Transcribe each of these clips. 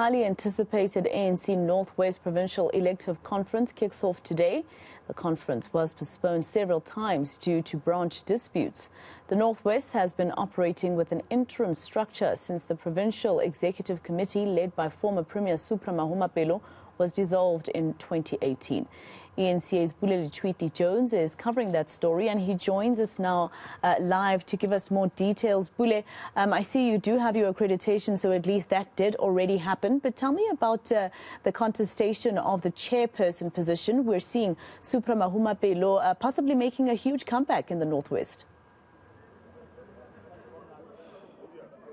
highly anticipated ANC Northwest Provincial Elective Conference kicks off today. The conference was postponed several times due to branch disputes. The Northwest has been operating with an interim structure since the Provincial Executive Committee, led by former Premier Supra Mahumapelo, was dissolved in 2018. eNCA's Pule Letshwiti-Jones is covering that story, and he joins us now live to give us more details. Pule, I see you do have your accreditation, so at least that did already happen. But tell me about the contestation of the chairperson position. We're seeing Supra Mahumapelo possibly making a huge comeback in the Northwest.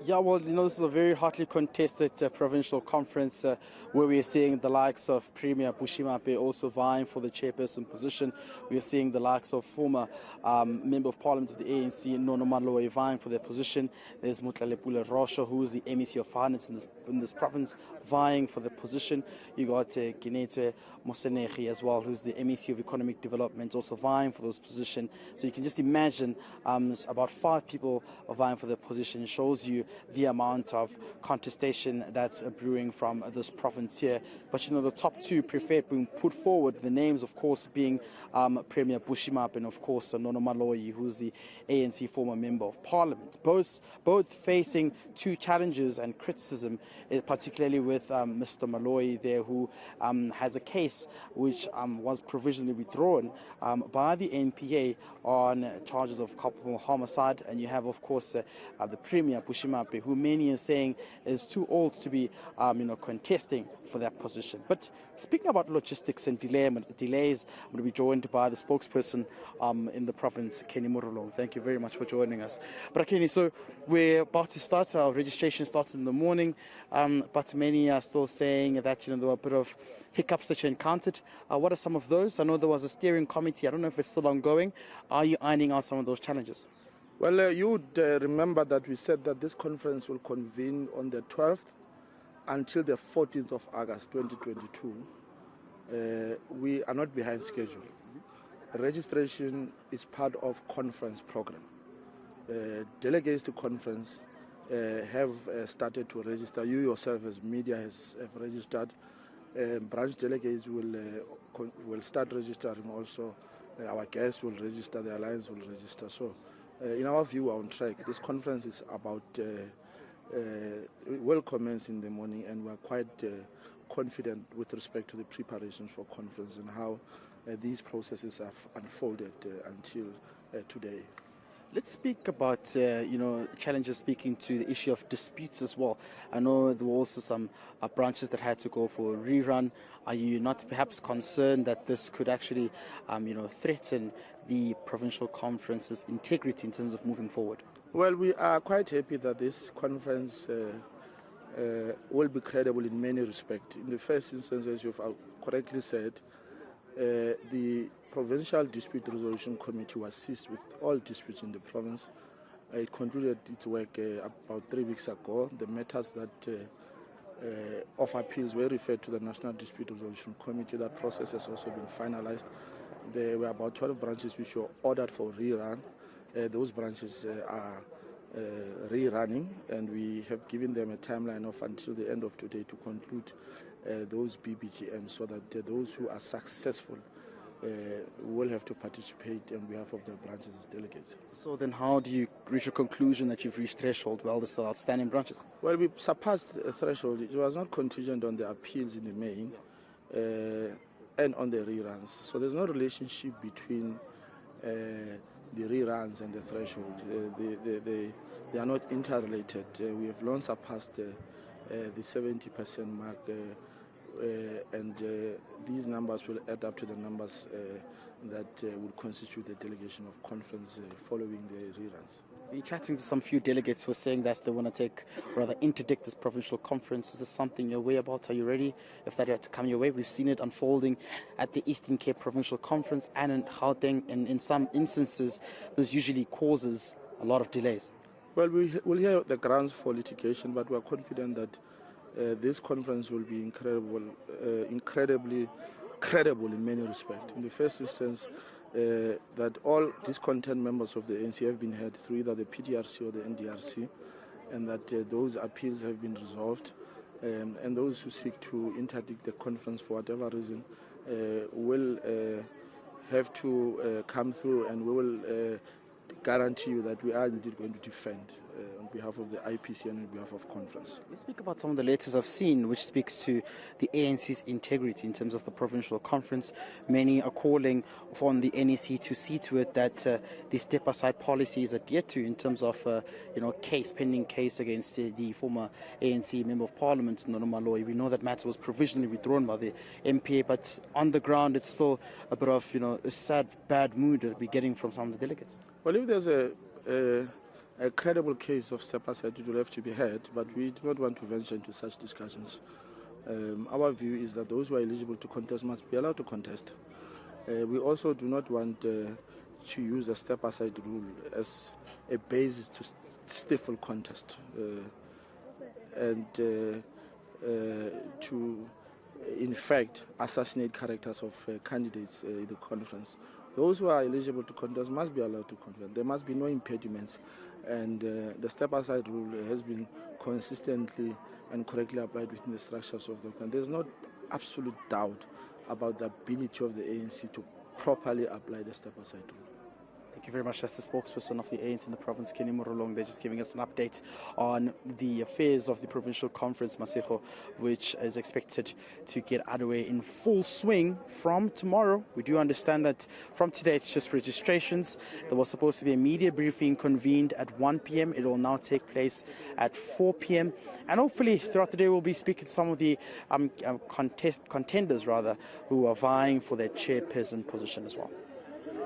Yeah, well, this is a very hotly contested provincial conference where we're seeing the likes of Premier Bushimape also vying for the chairperson position. We're seeing the likes of former Member of Parliament of the ANC, Nono Maloe, vying for their position. There's Pule Rosho, who is the MEC of Finance in this province, vying for the position. You got Ginete Mosenegi as well, who's the MEC of Economic Development, also vying for those positions. So you can just imagine about 5 people are vying for the position. It shows you the amount of contestation that's brewing from this province here. But the top 2 preferred being put forward, the names of course being Premier Bushimap and of course Nono Maloyi, who's the ANC former Member of Parliament. Both facing 2 challenges and criticism, particularly with Mr. Maloyi there, who has a case which was provisionally withdrawn by the NPA on charges of culpable homicide. And you have of course the Premier Bushimap, who many are saying is too old to be contesting for that position. But speaking about logistics and delays, I'm going to be joined by the spokesperson in the province, Kenny Murolo. Thank you very much for joining us. But Kenny, so we're about to start. Our registration starts in the morning, but many are still saying that there were a bit of hiccups that you encountered. What are some of those? I know there was a steering committee. I don't know if it's still ongoing. Are you ironing out some of those challenges? Well, you would remember that we said that this conference will convene on the 12th until the 14th of August 2022. We are not behind schedule. Registration is part of conference program. Delegates to conference have started to register. You yourself as media have registered. Branch delegates will start registering also. Our guests will register, the alliance will register. So in our view, we're on track. This conference is about will commence in the morning, and we're quite confident with respect to the preparations for conference and how these processes have unfolded until today. Let's speak about challenges, speaking to the issue of disputes as well. I know there were also some branches that had to go for a rerun. Are you not perhaps concerned that this could actually threaten the provincial conference's integrity in terms of moving forward? Well, we are quite happy that this conference will be credible in many respects. In the first instance, as you've correctly said, the Provincial Dispute Resolution Committee was seized with all disputes in the province. It concluded its work about 3 weeks ago. The matters that of appeals were referred to the National Dispute Resolution Committee. That process has also been finalized. There were about 12 branches which were ordered for rerun. Those branches are rerunning, and we have given them a timeline of until the end of today to conclude those BBGMs, so that those who are successful will have to participate on behalf of their branches as delegates. So then how do you reach a conclusion that you've reached threshold while there's still outstanding branches? Well, we surpassed a threshold. It was not contingent on the appeals in the main and on the reruns. So there's no relationship between the reruns and the threshold. They are not interrelated. We have long surpassed the 70% mark, and these numbers will add up to the numbers that would constitute the delegation of conference following the reruns. You're chatting to some few delegates who are saying that they want to interdict this provincial conference. Is this something you're aware about? Are you ready if that had to come your way? We've seen it unfolding at the eNCA Provincial Conference and in Gauteng, and in some instances this usually causes a lot of delays. Well, we will hear the grounds for litigation, but we are confident that this conference will be incredibly credible in many respects. In the first instance, that all discontent members of the eNCA have been heard through either the PDRC or the NDRC, and that those appeals have been resolved. and those who seek to interdict the conference for whatever reason will have to come through, and we will guarantee you that we are indeed going to defend on behalf of the IPC and on behalf of conference. Let's speak about some of the letters I've seen which speaks to the ANC's integrity in terms of the provincial conference. Many are calling on the NEC to see to it that the step-aside policy is adhered to in terms of pending case against the former ANC Member of Parliament, Nono Maloyi. We know that matter was provisionally withdrawn by the MPA, but on the ground it's still a bit of a sad, bad mood that we're getting from some of the delegates. Well, if there's a credible case of step-aside, it will have to be heard, but we do not want to venture into such discussions. Our view is that those who are eligible to contest must be allowed to contest. We also do not want to use the step-aside rule as a basis to stifle contest and to, in fact, assassinate characters of candidates in the conference. Those who are eligible to contest must be allowed to contest. There must be no impediments, and the step-aside rule has been consistently and correctly applied within the structures of the country. There's no absolute doubt about the ability of the ANC to properly apply the step-aside rule. Thank you very much. That's the spokesperson of the ANC in the province, Kenny Morolong. They're just giving us an update on the affairs of the provincial conference, Masego, which is expected to get underway in full swing from tomorrow. We do understand that from today it's just registrations. There was supposed to be a media briefing convened at 1 p.m. It will now take place at 4 p.m. And hopefully throughout the day we'll be speaking to some of the contenders who are vying for their chairperson position as well.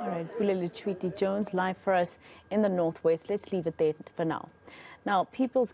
All right, Pule Letshwiti-Jones live for us in the Northwest. Let's leave it there for now. Now, People's